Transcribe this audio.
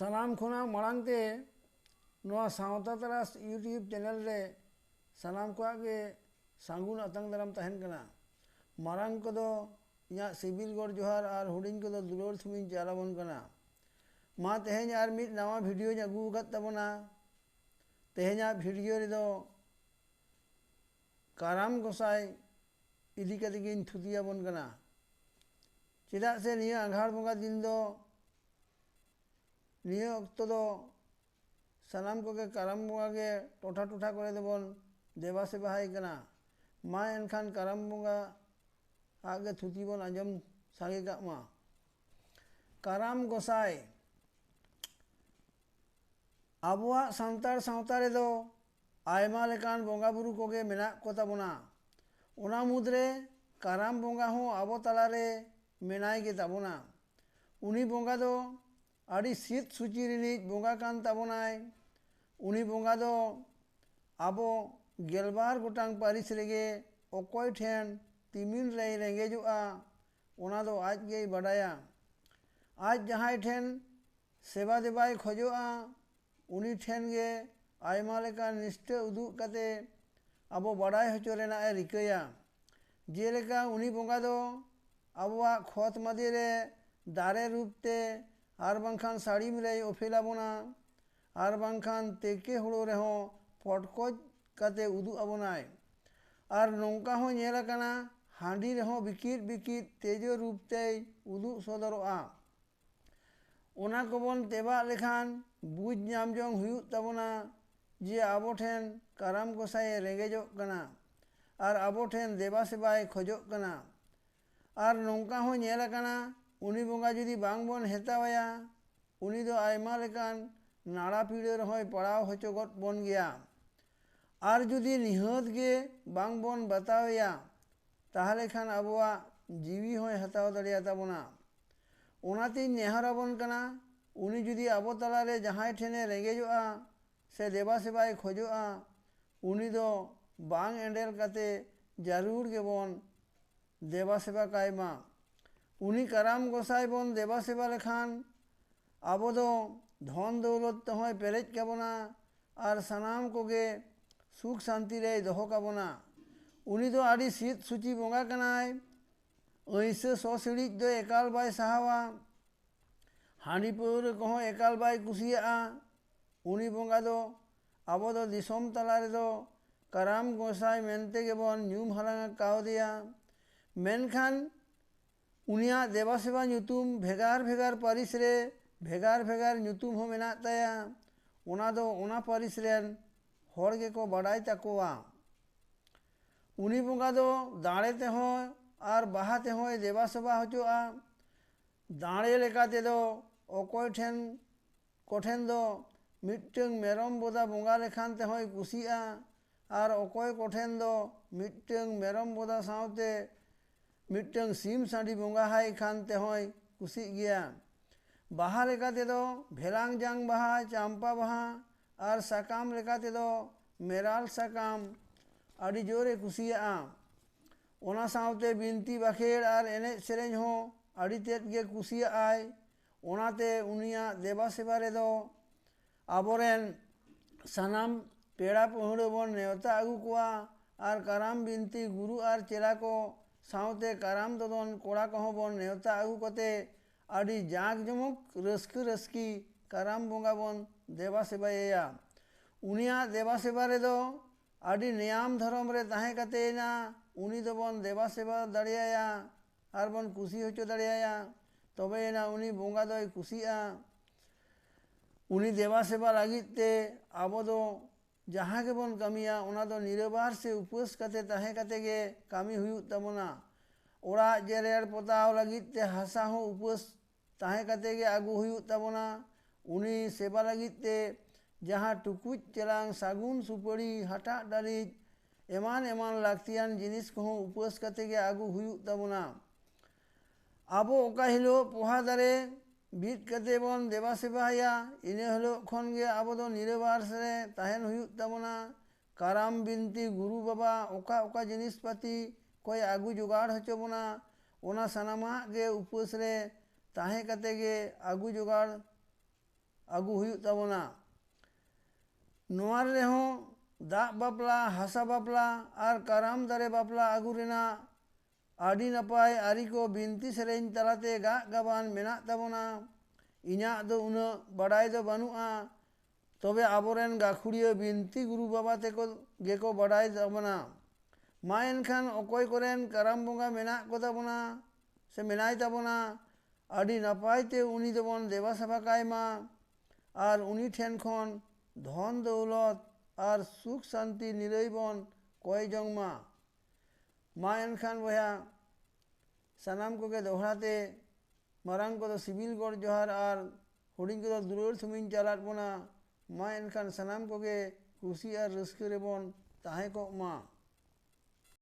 सानाम खुना मांगते नोआ सावता तरास यूट्यूब चैनल रे सानाम को आगे सांगुन अतंग दाराम तहन कना मारंग को दो इया सिबिल गौर जोहार और हुडिंग को दो दुलोर थुमिन चालाबन कना मा तेहें आर मिट नवा वीडियो अगू गत तबना तेहें वीडियो रे दो काराम गोसाई इदी कतेगिन थुतियाबन कना चेदा से निया आघाड़ बंगा दिन दो निया अक्तो दो सानाम को के काराम बंगा के टोठा टोठा करे देबन देवा सेवा हाय कना मा एनखान काराम बंगा आगे थुती बन आंजम सागे का मा काराम गोसाई आबुआ सांतार सावता रे दो आयमा लेकान बंगा बुरु कोगे मेना को ताबोना ओना मुद्रे काराम बंगा हो आबो तलारे मेनाय के ताबोना उनी बंगा दो आड़ी शीत सूची रिनिज बंगा कान ताबोनाय उनी बंगा दो आबो गेलबार गोटांग पारिस रेगे अकय ठेन तिमिन रे रेंगेजुआ ओना दो आज गे बडाया आज जहां ठेन सेवा देवाय खोजोआ उनी ठेन गे आयमा लेका निष्ठा उदुग कते आबो बडाय हचो रेना रिकाया जेलेका उनी बंगा दो आबोआ खत मादे रे दारे रूपते आर बांखान साड़ी रे ओफेलाबोना आर बांखान तेके हुड़ो रे हो पटकोज कते उदुग आबोनाय आर नौका हो नेला कना हांडी रे हो बिकिर बिकिर तेजो रूपते उदुग सदरोआ ओना कोबन तेबा लेखान बुझ नाम जोंग हुयुग ताबोना जे आबो ठेन काराम गोसाई रेंगेजो कना आर आबो ठेन देवा सेवाय खोजो कना आर नौका हो नेला कना उनी बंगा जुदी बांग बन हेतावया उनी दो आयमा लेकान नाड़ा पीड़े रहोय पड़ाव होचो गत बन गया आर जुदी निहत गे बांग बन बतावया ताहले खान आबोआ जीवी होय हताव दाड़िया ताबोना ओनाते नेहराबन कना उनी जुदी आबो तलारे जहां ठेने रेंगेजोआ से देवा सेवाय खोजोआ उनी दो बांग एंडेल कते जरूर गेबन देवा सेवा कायमा उनी काराम गोसाई बन देवा सेवा लेखान आबो दो धन दौलत तहोय पेरेज काबोना आर सनाम कोगे सुख शांति रे दोहो काबोना उनी दो आड़ी शीत सूची बंगा कनाय ऐसे सौ सीढ़ी दो एकाल बाय साहवा हांडी पौर को एकाल बाय कुसिया उनी बंगा दो आबो दो दिसोम तलारे दो काराम गोसाई मेनते गेबन न्यूम हलांगा कावदिया मेनखान उनिया देवा सेवा ᱧᱩᱛᱩᱢ भेगार भेगार पारिस रे भेगार भेगार ᱧᱩᱛᱩᱢ हो मेना ताया ओना दो ओना पारिस रेन हर गे को बडाय ताकोवा उनी बंगा दो दाड़े ते हो आर बाहा ते हो देवा सेवा होचोआ दाड़े लेकाते दो अकय ठेन कोठेन दो मिट्टंग मेरम बोदा बंगा लेखान ते होय कुसिया आर अकय कोठेन दो मिट्टंग मेरम बोदा सावते मिट्टंग सीम साड़ी बंगा हाय खान ते होय कुसी गया बाहा लेकाते दो भेलांग जांग बाहा चांपा बाहा आर साकाम लेकाते दो मेराल साकाम आड़ी जोरे कुसिया ओना सावते बिनती बाखेड़ आर एने सेरेंज हो आड़ी तेज गे कुसिया आय ओनाते उनिया देवा सेवा रे दो आबोरेन सानाम पेड़ा पहुड़ो बन नेवता आगू कोआ आर काराम बिनती गुरु आर चेला को सावते काराम ददन कोड़ा कहो बन नेवता आगू कते आड़ी जाक जमुक रस्क रस्की काराम बंगा बन देवा सेवाया उनिया देवा सेवा रे दो आड़ी नियम धर्म रे ताहे कते ना उनी दो बन देवा सेवा दाड़ियाया आर बन कुसी होचो दाड़ियाया तबे ना उनी बंगा दोय कुसिया उनी देवा सेवा लागिते आबो दो जहाँ के बन कमिया ओना दो निरबार से उपवास कते ताहे कते गे कामी हुयुग ताबोना ओड़ा जेरेर पोताव लागिते हासा हो उपवास ताहे कते गे आगू हुयुग ताबोना उनी सेवा लागिते जहाँ टुकुज चेलांग सागुन सुपड़ी हटा डाली एमान एमान लाक्तियान जिनिस को उपवास कते गे आगू हुयुग ताबोना आबो ओका हिलो पोहा दारे बीत कते बन देवा सेवाया इने हलो खन गे आबो दो निरबार से ताहेन हुयुग ताबोना काराम बिनती गुरु बाबा ओका ओका जिनिस पाती कोई आगू जुगाड़ हचो बोना ओना सनामा गे उपवास रे ताहे कते गे आगू जुगाड़ ᱟᱹᱜᱩ ᱦᱩᱭᱩᱜ ᱛᱟᱵᱚᱱᱟ। ᱱᱚᱣᱟ ᱨᱮᱦᱚᱸ ᱫᱟᱜ ᱵᱟᱯᱞᱟ, ᱦᱟᱥᱟ ᱵᱟᱯᱞᱟ ᱟᱨ ᱠᱟᱨᱟᱢ ᱫᱟᱨᱮ ᱵᱟᱯᱞᱟ ᱟᱹᱜᱩ ᱨᱮᱱᱟᱜ ᱟᱹᱰᱤ ᱱᱟᱯᱟᱭ ᱟᱹᱨᱤ ᱠᱚ ᱵᱤᱱᱛᱤ ᱥᱮᱨᱮᱧ ᱛᱟᱞᱟᱛᱮ ᱜᱟᱜ ᱜᱟᱵᱟᱱ ᱢᱮᱱᱟᱜ ᱛᱟᱵᱚᱱᱟ। ᱤᱧᱟᱹᱜ ᱫᱚ ᱩᱱᱟᱹᱜ ᱵᱟᱰᱟᱭ ᱫᱚ ᱵᱟᱹᱱᱩᱜᱼᱟ, ᱛᱚᱵᱮ ᱟᱵᱚᱨᱮᱱ ᱜᱟᱹᱠᱷᱩᱲᱤᱭᱟᱹ ᱵᱤᱱᱛᱤ ᱜᱩᱨᱩ ᱵᱟᱵᱟ ᱛᱮᱠᱚ ᱜᱮᱠᱚ ᱵᱟᱰᱟᱭ ᱛᱟᱵᱚᱱᱟ। ᱢᱟ ᱮᱱᱠᱷᱟᱱ ᱚᱠᱚᱭ ᱠᱚᱨᱮᱱ ᱠᱟᱨᱟᱢ ᱵᱚᱸᱜᱟ ᱢᱮᱱᱟᱜ ᱠᱚᱛᱟᱵᱚᱱᱟ ᱥᱮ ᱢᱮᱱᱟᱭ ᱛᱟᱵᱚᱱᱟ, ᱟᱹᱰᱤ ᱱᱟᱯᱟᱭ ᱛᱮ ᱩᱱᱤ ᱫᱚᱵᱚᱱ ᱫᱮᱵᱟ ᱥᱮᱵᱟ ᱠᱟᱭᱢᱟ ᱟᱨ ᱩᱱᱤ ᱴᱷᱮᱱ ᱠᱷᱚᱱ ᱫᱷᱚᱱ ᱫᱚᱣᱞᱚᱛ ᱟᱨ ᱥᱩᱠ ᱥᱟᱱᱛᱤ ᱱᱤᱨᱟᱹᱭ ᱵᱚᱱ ᱠᱚᱭ ᱡᱚᱝ ᱢᱟ। ᱢᱟ ᱮᱱᱠᱷᱟᱱ ᱵᱚᱭᱦᱟ ᱥᱟᱱᱟᱢ ᱠᱚᱜᱮ ᱫᱚᱦᱲᱟ ᱛᱮ ᱢᱟᱨᱟᱝ ᱠᱚᱫᱚ ᱥᱤᱵᱤᱞ ᱜᱚᱰ ᱡᱚᱦᱟᱨ ᱟᱨ ᱦᱩᱰᱤᱧ ᱠᱚᱫᱚ ᱫᱩᱞᱟᱹᱲ ᱛᱷᱩᱢᱤᱧ ᱪᱟᱞᱟᱫ ᱵᱚᱱᱟ। ᱢᱟ ᱮᱱᱠᱷᱟᱱ ᱥᱟᱱᱟᱢ ᱠᱚᱜᱮ ᱠᱩᱥᱤ ᱟᱨ ᱨᱟᱹᱥᱠᱟᱹ ᱨᱮᱵᱚᱱ ᱛᱟᱦᱮᱸ ᱠᱚᱜ ᱢᱟ।